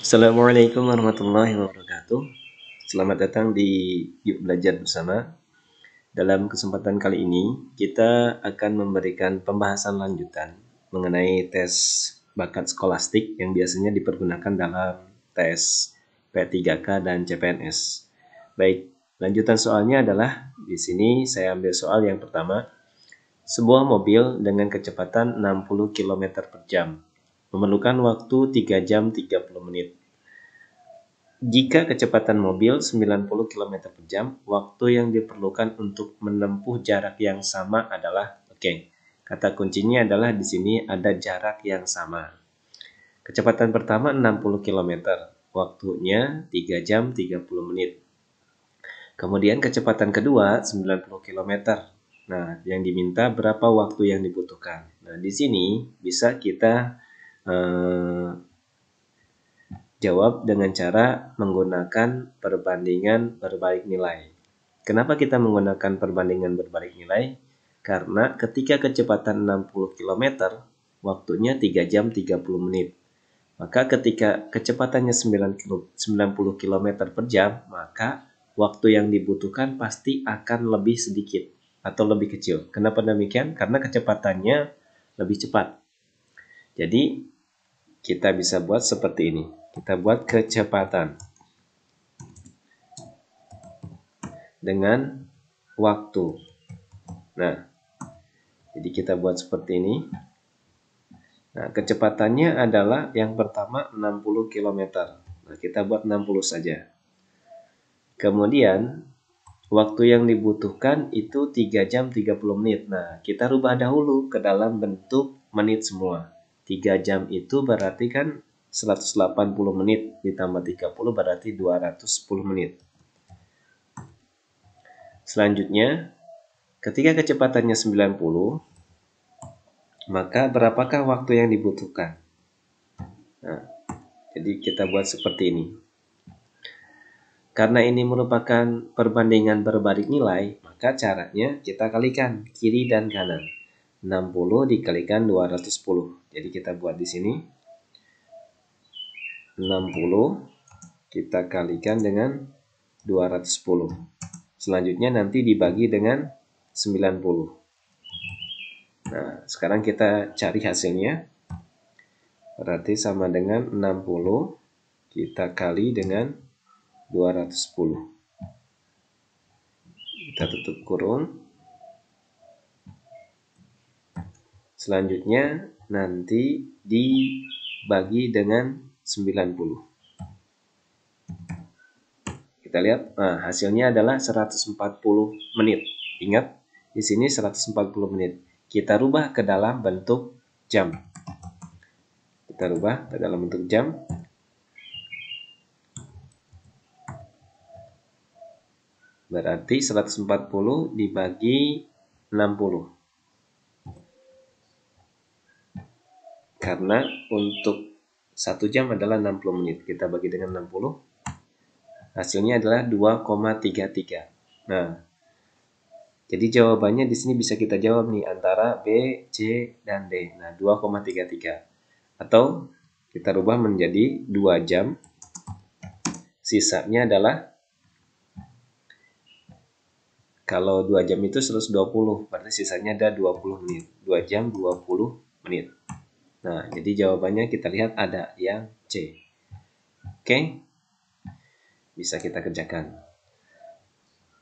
Assalamualaikum warahmatullahi wabarakatuh. Selamat datang di Yuk Belajar Bersama. Dalam kesempatan kali ini, kita akan memberikan pembahasan lanjutan mengenai tes bakat skolastik yang biasanya dipergunakan dalam tes P3K dan CPNS. Baik, lanjutan soalnya adalah di sini saya ambil soal yang pertama. Sebuah mobil dengan kecepatan 60 km per jam memerlukan waktu 3 jam 30 menit. Jika kecepatan mobil 90 km per jam, waktu yang diperlukan untuk menempuh jarak yang sama adalah, kata kuncinya adalah di sini ada jarak yang sama. Kecepatan pertama 60 km, waktunya 3 jam 30 menit. Kemudian kecepatan kedua 90 km. Nah, yang diminta berapa waktu yang dibutuhkan. Nah, di sini bisa kita jawab dengan cara menggunakan perbandingan berbalik nilai. Kenapa kita menggunakan perbandingan berbalik nilai? Karena ketika kecepatan 60 km, waktunya 3 jam 30 menit. Maka ketika kecepatannya 90 km per jam, maka waktu yang dibutuhkan pasti akan lebih sedikit atau lebih kecil. Kenapa demikian? Karena kecepatannya lebih cepat. Jadi, kita bisa buat seperti ini. Kita buat kecepatan dengan waktu. Nah, jadi kita buat seperti ini. Nah, kecepatannya adalah yang pertama 60 km. Nah, kita buat 60 saja. Kemudian, waktu yang dibutuhkan itu 3 jam 30 menit. Nah, kita rubah dahulu ke dalam bentuk menit semua. 3 jam itu berarti kan 180 menit ditambah 30 berarti 210 menit. Selanjutnya, ketika kecepatannya 90, maka berapakah waktu yang dibutuhkan? Nah, jadi kita buat seperti ini. Karena ini merupakan perbandingan berbalik nilai, maka caranya kita kalikan kiri dan kanan. 60 dikalikan 210. Jadi kita buat di sini. 60 kita kalikan dengan 210. Selanjutnya nanti dibagi dengan 90. Nah, sekarang kita cari hasilnya. Berarti sama dengan 60 kita kali dengan 210. Kita tutup kurung. Selanjutnya nanti dibagi dengan 90. Kita lihat, nah hasilnya adalah 140 menit. Ingat, di sini 140 menit. Kita rubah ke dalam bentuk jam. Kita rubah ke dalam bentuk jam. Berarti 140 dibagi 60. Karena untuk 1 jam adalah 60 menit. Kita bagi dengan 60. Hasilnya adalah 2,33. Nah, jadi jawabannya di sini bisa kita jawab nih antara B, C, dan D. Nah, 2,33. Atau kita rubah menjadi 2 jam. Sisanya adalah, kalau 2 jam itu 120, berarti sisanya ada 20 menit. 2 jam 20 menit. Nah, jadi jawabannya kita lihat ada yang C. Oke, bisa kita kerjakan.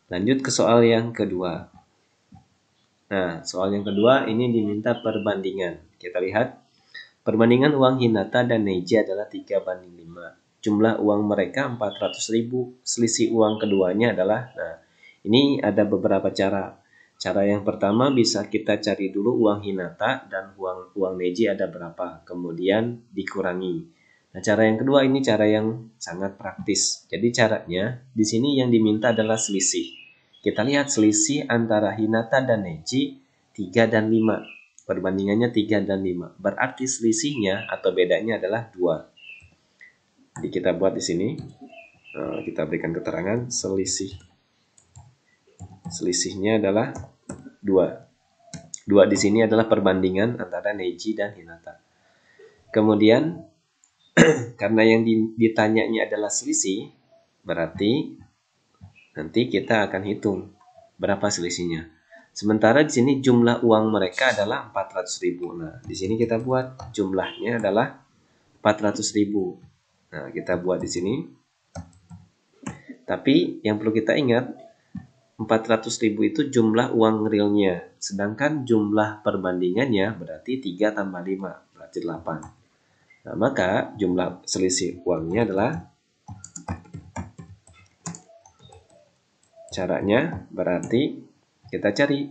Lanjut ke soal yang kedua. Nah, soal yang kedua ini diminta perbandingan. Kita lihat, perbandingan uang Hinata dan Neji adalah 3:5. Jumlah uang mereka 400.000. Selisih uang keduanya adalah, nah, ini ada beberapa cara. Cara yang pertama bisa kita cari dulu uang Hinata dan uang Neji ada berapa, kemudian dikurangi. Nah, cara yang kedua ini cara yang sangat praktis. Jadi caranya di sini yang diminta adalah selisih. Kita lihat selisih antara Hinata dan Neji 3 dan 5. Perbandingannya 3 dan 5. Berarti selisihnya atau bedanya adalah 2. Jadi kita buat di sini. Kita berikan keterangan selisih. Selisihnya adalah 2. 2 di sini adalah perbandingan antara Neji dan Hinata. Kemudian karena yang ditanyanya adalah selisih, berarti nanti kita akan hitung berapa selisihnya. Sementara di sini jumlah uang mereka adalah 400.000. Nah, di sini kita buat jumlahnya adalah 400.000. Nah, kita buat di sini. Tapi yang perlu kita ingat, 400.000 itu jumlah uang realnya. Sedangkan jumlah perbandingannya berarti 3 tambah 5, berarti 8. Nah, maka jumlah selisih uangnya adalah, caranya berarti kita cari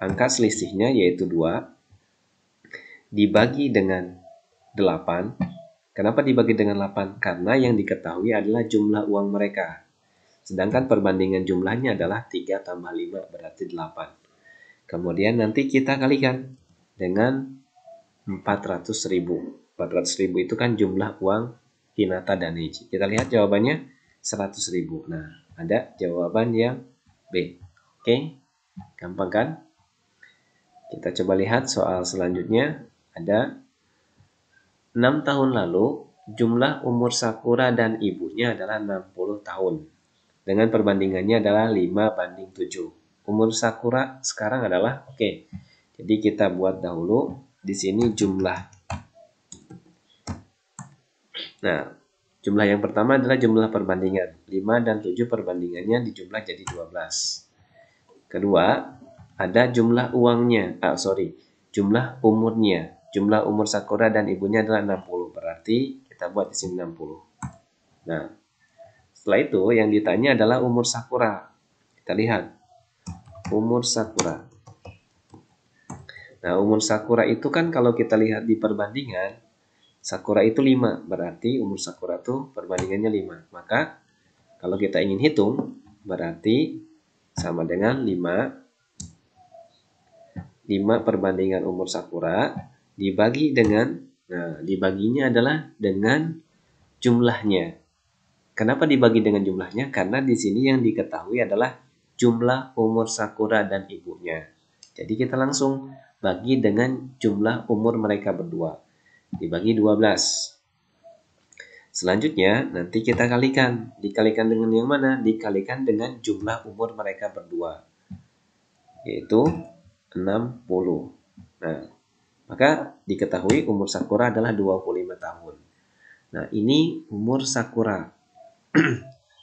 angka selisihnya yaitu 2 dibagi dengan 8. Kenapa dibagi dengan 8? Karena yang diketahui adalah jumlah uang mereka. Sedangkan perbandingan jumlahnya adalah 3 tambah 5 berarti 8. Kemudian nanti kita kalikan dengan 400.000. 400.000 itu kan jumlah uang Hinata dan Eiji. Kita lihat jawabannya 100.000. Nah, ada jawaban yang B. Oke, gampang kan? Kita coba lihat soal selanjutnya. Ada 6 tahun lalu, jumlah umur Sakura dan ibunya adalah 60 tahun. Dengan perbandingannya adalah 5 banding 7. Umur Sakura sekarang adalah, oke. Jadi kita buat dahulu di sini jumlah. Nah, jumlah yang pertama adalah jumlah perbandingan. 5 dan 7 perbandingannya dijumlah jadi 12. Kedua, ada jumlah uangnya. Jumlah umurnya. Jumlah umur Sakura dan ibunya adalah 60. Berarti kita buat di sini 60. Nah, setelah itu yang ditanya adalah umur Sakura. Kita lihat. Umur Sakura. Nah, umur Sakura itu kan kalau kita lihat di perbandingan, Sakura itu 5. Berarti umur Sakura itu perbandingannya 5. Maka kalau kita ingin hitung, berarti sama dengan 5 perbandingan umur Sakura dibagi dengan, nah dibaginya adalah dengan jumlahnya. Kenapa dibagi dengan jumlahnya? Karena di sini yang diketahui adalah jumlah umur Sakura dan ibunya. Jadi kita langsung bagi dengan jumlah umur mereka berdua. Dibagi 12. Selanjutnya nanti kita kalikan. Dikalikan dengan yang mana? Dikalikan dengan jumlah umur mereka berdua. Yaitu 60. Nah, maka diketahui umur Sakura adalah 25 tahun. Nah, ini umur Sakura.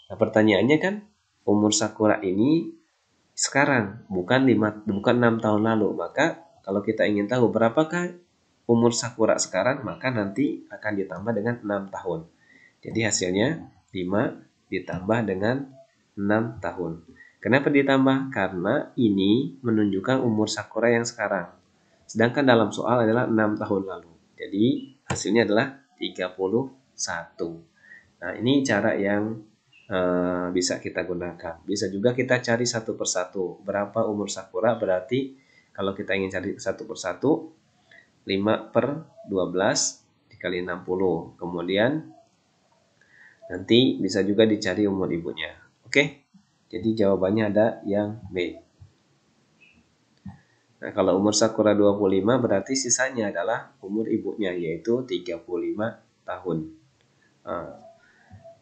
Nah, pertanyaannya kan, umur Sakura ini sekarang, bukan 6 tahun lalu. Maka kalau kita ingin tahu berapakah umur Sakura sekarang, maka nanti akan ditambah dengan 6 tahun. Jadi hasilnya 5 ditambah dengan 6 tahun. Kenapa ditambah? Karena ini menunjukkan umur Sakura yang sekarang. Sedangkan dalam soal adalah 6 tahun lalu. Jadi hasilnya adalah 31. Nah, ini cara yang bisa kita gunakan. Bisa juga kita cari satu persatu. Berapa umur Sakura? Berarti kalau kita ingin cari satu persatu, 5 per 12 dikali 60. Kemudian nanti bisa juga dicari umur ibunya. Oke? Jadi jawabannya ada yang B. Nah, kalau umur Sakura 25 berarti sisanya adalah umur ibunya, yaitu 35 tahun.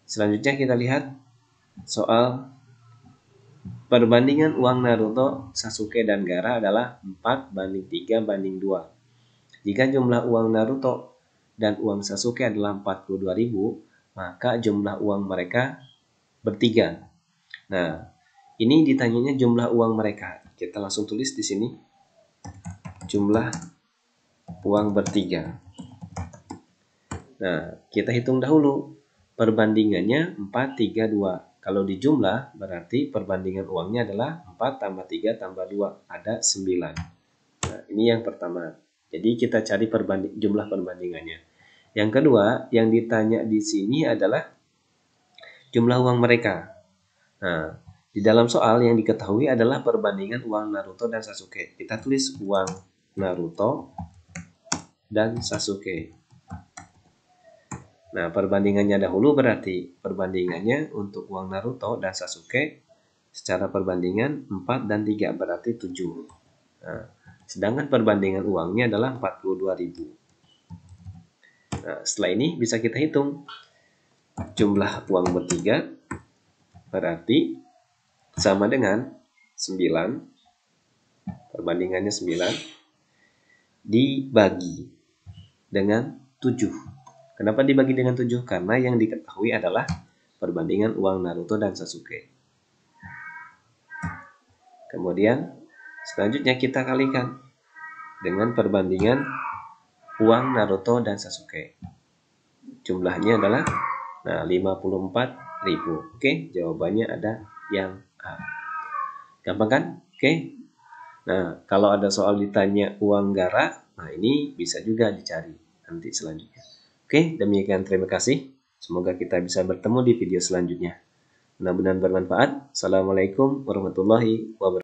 Selanjutnya kita lihat soal perbandingan uang Naruto, Sasuke, dan Gaara adalah 4 banding 3 banding 2. Jika jumlah uang Naruto dan uang Sasuke adalah 42.000, maka jumlah uang mereka bertiga. Nah, ini ditanyanya jumlah uang mereka. Kita langsung tulis di sini. Jumlah uang bertiga. Nah, kita hitung dahulu. Perbandingannya 4, 3, 2. Kalau dijumlah, berarti perbandingan uangnya adalah 4 tambah 3 tambah 2. Ada 9. Nah, ini yang pertama. Jadi kita cari jumlah perbandingannya. Yang kedua, yang ditanya di sini adalah jumlah uang mereka. Nah, di dalam soal yang diketahui adalah perbandingan uang Naruto dan Sasuke. Kita tulis uang Naruto dan Sasuke. Nah, perbandingannya dahulu berarti perbandingannya untuk uang Naruto dan Sasuke secara perbandingan 4 dan 3 berarti 7. Nah, sedangkan perbandingan uangnya adalah 42.000. Nah, setelah ini bisa kita hitung jumlah uang bertiga, berarti sama dengan 9, perbandingannya 9 dibagi dengan 7. Kenapa dibagi dengan 7? Karena yang diketahui adalah perbandingan uang Naruto dan Sasuke. Kemudian selanjutnya kita kalikan dengan perbandingan uang Naruto dan Sasuke. Jumlahnya adalah 54.000. Oke, jawabannya ada yang A. Gampang kan? Oke. Nah, kalau ada soal ditanya uang gara, nah ini bisa juga dicari nanti selanjutnya. Oke, demikian, terima kasih. Semoga kita bisa bertemu di video selanjutnya. Mudah-mudahan bermanfaat. Assalamualaikum warahmatullahi wabarakatuh.